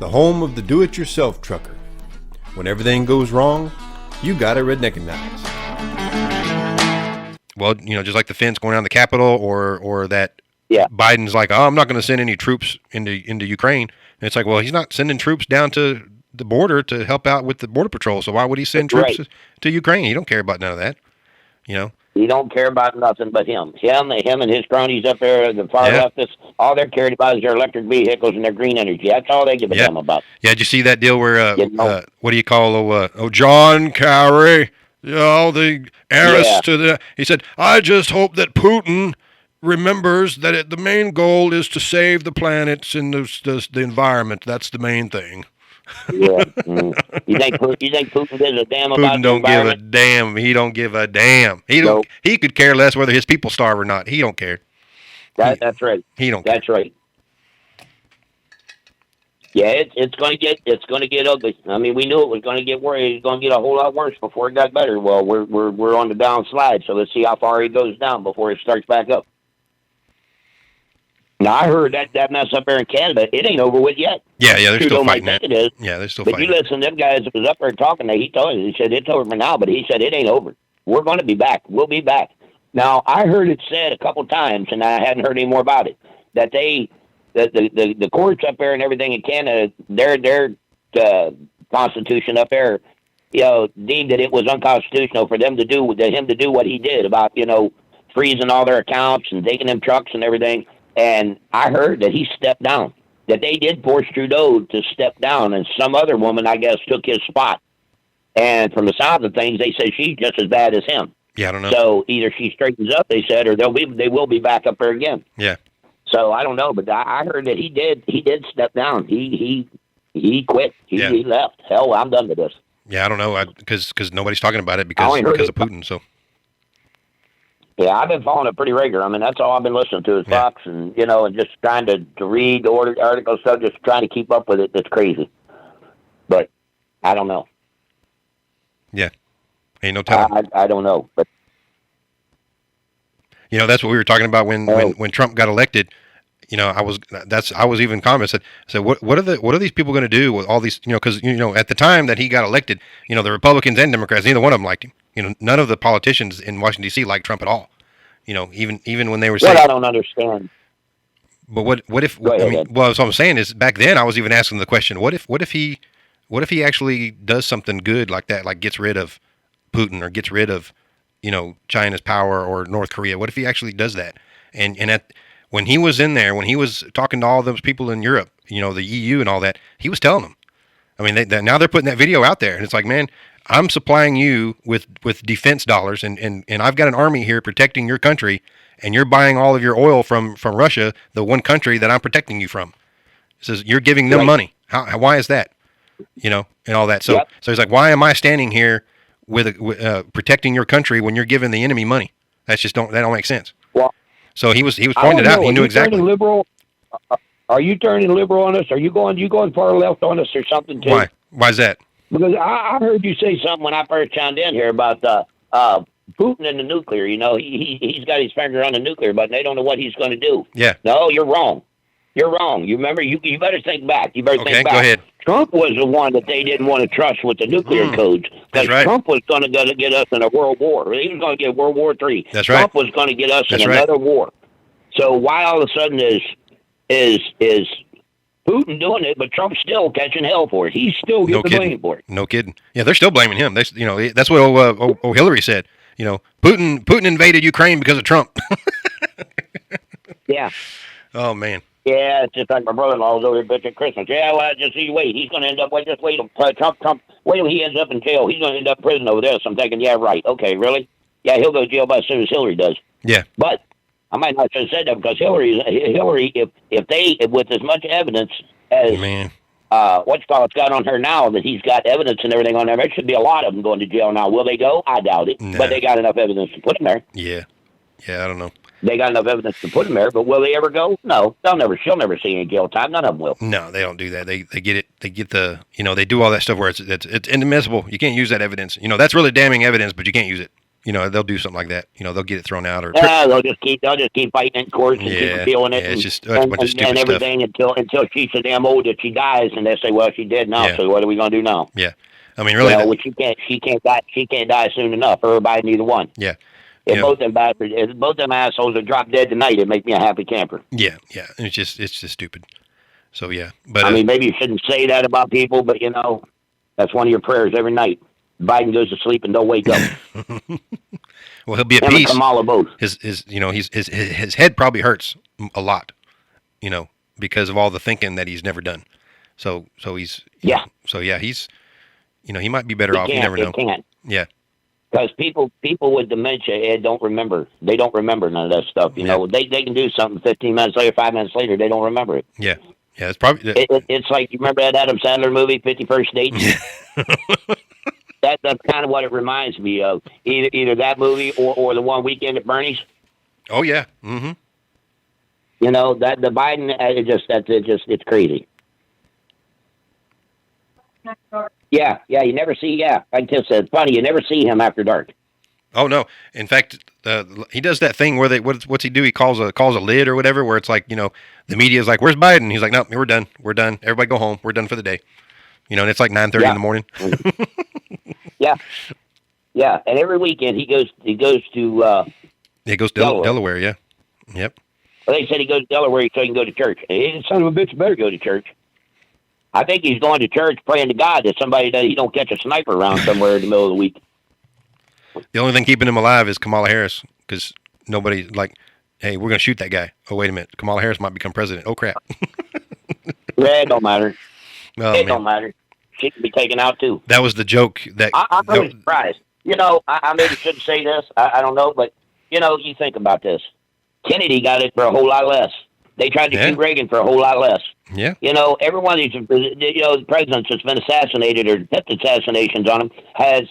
the home of the do-it-yourself trucker. When everything goes wrong, you got a Redneckanize. Well, just like the fence going around the Capitol, or that Biden's like, oh, I'm not going to send any troops into Ukraine. And it's like, well, he's not sending troops down to the border to help out with the border patrol. So why would he send troops to Ukraine? He don't care about none of that. He don't care about nothing but him. Him and his cronies up there, the far leftists, all they're cared about is their electric vehicles and their green energy. That's all they give a damn about. Yeah, did you see that deal where, what do you call, John Kerry, the heiress to the, he said, I just hope that Putin remembers that the main goal is to save the planets and the environment. That's the main thing. Yeah. You think Putin gives a damn about Putin don't give a damn. He don't give a damn. He could care less whether his people starve or not. He don't care. That's right. He don't care. That's right. Yeah, it's going to get ugly. I mean, we knew it was going to get worse. It's going to get a whole lot worse before it got better. Well, we're on the downslide, so let's see how far he goes down before it starts back up. Now, I heard that mess up there in Canada, it ain't over with yet. Yeah, they're still fighting that. It is. Yeah, they're still fighting. But you listen to them guys that was up there talking, he said it's over for now, but he said it ain't over. We're going to be back. We'll be back. Now, I heard it said a couple times, and I hadn't heard any more about it, that the courts up there and everything in Canada, their constitution up there, deemed that it was unconstitutional for him to do what he did about, freezing all their accounts and taking them trucks and everything. And I heard that he stepped down, that they did force Trudeau to step down, and some other woman, I guess, took his spot. And from the sound of things, they say she's just as bad as him. Yeah, I don't know. So either she straightens up, they said, or they will be back up there again. Yeah. So I don't know, but I heard that he did step down. He quit. He left. Hell, I'm done with this. Yeah, I don't know, because nobody's talking about it because of Putin. So. Yeah, I've been following it pretty regular. I mean, that's all I've been listening to is Fox, and and just trying to read the articles, stuff, just trying to keep up with it. It's crazy, but I don't know. Yeah, ain't no telling. I don't know, but that's what we were talking about when Trump got elected. I was even commenting. said what are these people going to do with all these? Because at the time that he got elected, the Republicans and Democrats, neither one of them liked him. None of the politicians in Washington D.C. liked Trump at all. Even when they were saying. What I don't understand. But what if? What I'm saying is back then I was even asking the question: what if he actually does something good like that, like gets rid of Putin or gets rid of China's power or North Korea? What if he actually does that? And when he was in there, when he was talking to all those people in Europe, the EU and all that, he was telling them. I mean, now they're putting that video out there, and it's like, man, I'm supplying you with defense dollars, and I've got an army here protecting your country, and you're buying all of your oil from Russia, the one country that I'm protecting you from. It says you're giving them money. Why is that? And all that. So he's like, why am I standing here with protecting your country when you're giving the enemy money? That don't make sense. Well, so he was pointed out. He knew exactly. Liberal? Are you turning liberal on us? Are you going far left on us or something too? Why? Why is that? Because I heard you say something when I first chimed in here about Putin and the nuclear. He's got his finger on the nuclear, but they don't know what he's going to do. Yeah. No, you're wrong. You're wrong. You remember? You better think back. You better think back. Go ahead. Trump was the one that they didn't want to trust with the nuclear codes. Because Trump was going to get us in a world war. He was going to get World War III. That's Trump was going to get us in another war. So why all of a sudden is Putin doing it, but Trump's still catching hell for it? He's still getting the blame for it. No kidding. Yeah, they're still blaming him. That's what Hillary said. Putin invaded Ukraine because of Trump. Yeah. Oh man. Yeah, it's just like my brother-in-law was over here bitching Christmas. Yeah, well, just you wait. He's going to end up. Wait Trump. Wait till he ends up in jail. He's going to end up in prison over there. So I'm thinking, yeah, right. Okay, really? Yeah, he'll go to jail as soon as Hillary does. Yeah. But I might not have said that because Hillary, if they, with as much evidence as what's got on her now, that he's got evidence and everything on there, there should be a lot of them going to jail now. Will they go? I doubt it. Nah. But they got enough evidence to put him there. Yeah. Yeah, I don't know. They got enough evidence to put him there, but will they ever go? No, she'll never see any jail time. None of them will. No, they don't do that. They get it. They get the, they do all that stuff where it's inadmissible. You can't use that evidence. That's really damning evidence, but you can't use it. they'll do something like that. They'll get it thrown out or. Yeah, they'll just keep fighting it in courts and keep appealing it. Yeah, it's just and everything stuff. until she's so damn old that she dies, and they say, well, she did now. Yeah. So what are we gonna do now? Yeah, I mean, really, well, she can't die soon enough. Her or Biden, neither one. Yeah. If both them assholes are drop dead tonight, it'd make me a happy camper. Yeah, yeah. It's just stupid. So yeah, but I mean, maybe you shouldn't say that about people, but that's one of your prayers every night. Biden goes to sleep and don't wake up. Well, he'll be at peace. Kamala both. His head probably hurts a lot, because of all the thinking that he's never done. So he's he's he might be better off. You never know. Can't. Yeah. Because people with dementia don't remember. They don't remember none of that stuff. They can do something 15 minutes later, 5 minutes later, they don't remember it. Yeah, yeah. It's probably it's like, you remember that Adam Sandler movie, 51st Dates? Yeah. That's kind of what it reminds me of. Either that movie or the one Weekend at Bernie's. Oh yeah. Mm-hmm. That the Biden it's crazy. Yeah, you never see. Yeah, like Tim said, funny. You never see him after dark. Oh no! In fact, he does that thing where what's he do? He calls a lid or whatever, where it's like the media's like, "Where's Biden?" He's like, "No, we're done. We're done. Everybody go home. We're done for the day." And it's like 9:30 in the morning. Yeah, and every weekend he goes to Delaware. Yeah, yep. Well, they said he goes to Delaware so he can go to church. Hey, son of a bitch, better go to church. I think he's going to church praying to God that he don't catch a sniper around somewhere in the middle of the week. The only thing keeping him alive is Kamala Harris, because nobody hey, we're going to shoot that guy. Oh, wait a minute. Kamala Harris might become president. Oh, crap. Yeah, it don't matter. Oh, it don't matter. She can be taken out, too. That was the joke. I'm really surprised. I maybe shouldn't say this. I don't know, but, you think about this. Kennedy got it for a whole lot less. They tried to shoot Reagan for a whole lot less. Yeah. Every one of these, the presidents that's been assassinated or attempted assassinations on him has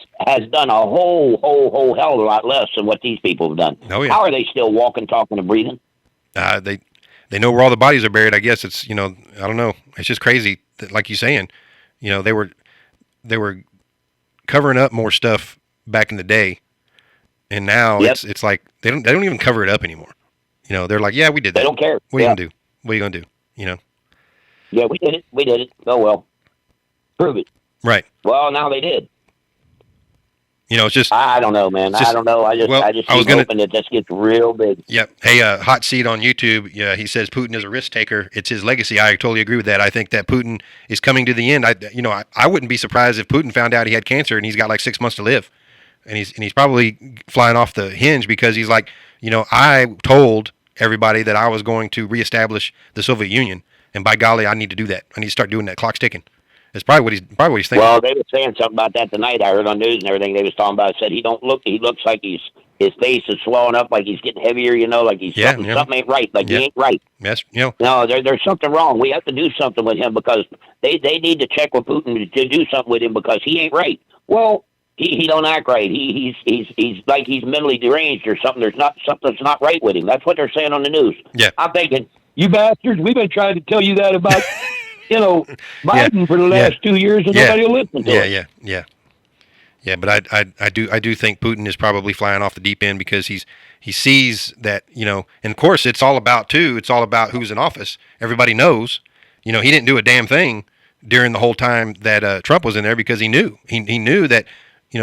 done a whole hell of a lot less than what these people have done. Oh, yeah. How are they still walking, talking, and breathing? They know where all the bodies are buried. I guess it's I don't know. It's just crazy that, like you're saying, they were covering up more stuff back in the day, and now it's like they don't even cover it up anymore. They're like, yeah, we did that. They don't care. What are you gonna do? What are you gonna do? Yeah, we did it. Oh well, prove it. Right. Well, now they did. It's just. I don't know, man. I don't know. I just keep hoping that this gets real big. Yep. Hey, Hot Seat on YouTube. Yeah, he says Putin is a risk taker. It's his legacy. I totally agree with that. I think that Putin is coming to the end. I wouldn't be surprised if Putin found out he had cancer and he's got like 6 months to live, and he's probably flying off the hinge because he's like, I told everybody that I was going to reestablish the Soviet Union, and by golly, I need to do that. I need to start doing that. Clock's ticking. It's probably what he's thinking. Well, they were saying something about that tonight. I heard on news and everything. They was talking about. Said he looks like his face is swelling up, like he's getting heavier. Like he's something ain't right. Like he ain't right. Yes, No, there's something wrong. We have to do something with him because they need to check with Putin to do something with him because he ain't right. Well, he don't act right. He's like he's mentally deranged or something. Something's not right with him. That's what they're saying on the news. Yeah, I'm thinking, you bastards, we've been trying to tell you that about Biden for the last 2 years, and nobody will listen to it. Yeah. But I do think Putin is probably flying off the deep end because he sees that and of course it's all about who's in office. Everybody knows, he didn't do a damn thing during the whole time that Trump was in there because he knew that.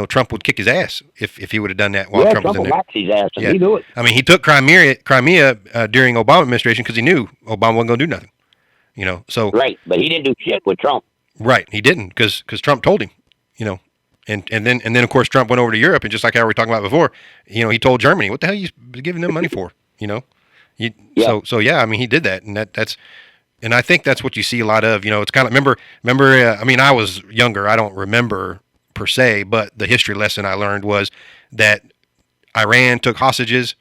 Trump would kick his ass if he would have done that while Trump was in there. His ass, and he knew it. I mean, he took Crimea during Obama administration because he knew Obama wasn't going to do nothing. So right, but he didn't do shit with Trump. Right, he didn't because Trump told him. And then of course Trump went over to Europe and just like how we were talking about before, he told Germany, what the hell are you giving them money for? So yeah, I mean he did that, and that's. And I think that's what you see a lot of. It's kind of remember. I mean, I was younger. I don't remember per se, but the history lesson I learned was that Iran took hostages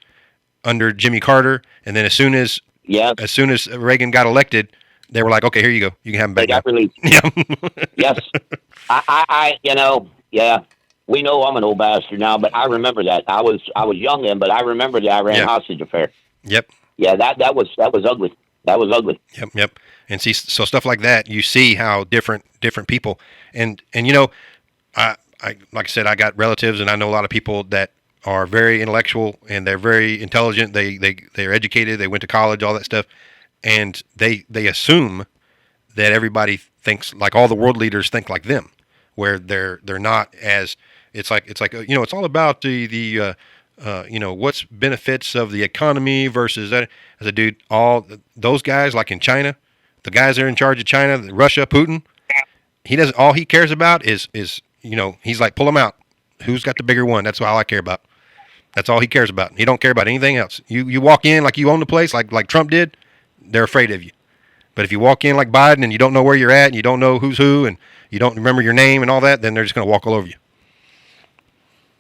under Jimmy Carter, and then as soon as Reagan got elected, they were like, "Okay, here you go. You can have them back." They got released. Yeah. Yes. We know I'm an old bastard now, but I remember that. I was young then, but I remember the Iran hostage affair. Yep. Yeah, that was ugly. That was ugly. Yep. And see, so stuff like that, you see how different people, and I like I said, I got relatives, and I know a lot of people that are very intellectual and they're very intelligent. They're educated. They went to college, all that stuff, and they assume that everybody thinks like all the world leaders think like them, where they're not as it's like it's all about the what's benefits of the economy versus that. As a dude, all those guys like in China, the guys that are in charge of China, Russia, Putin, all he cares about is he's like, pull them out. Who's got the bigger one? That's all I care about. That's all he cares about. He don't care about anything else. You walk in like you own the place, like Trump did, they're afraid of you. But if you walk in like Biden and you don't know where you're at and you don't know who's who and you don't remember your name and all that, then they're just going to walk all over you.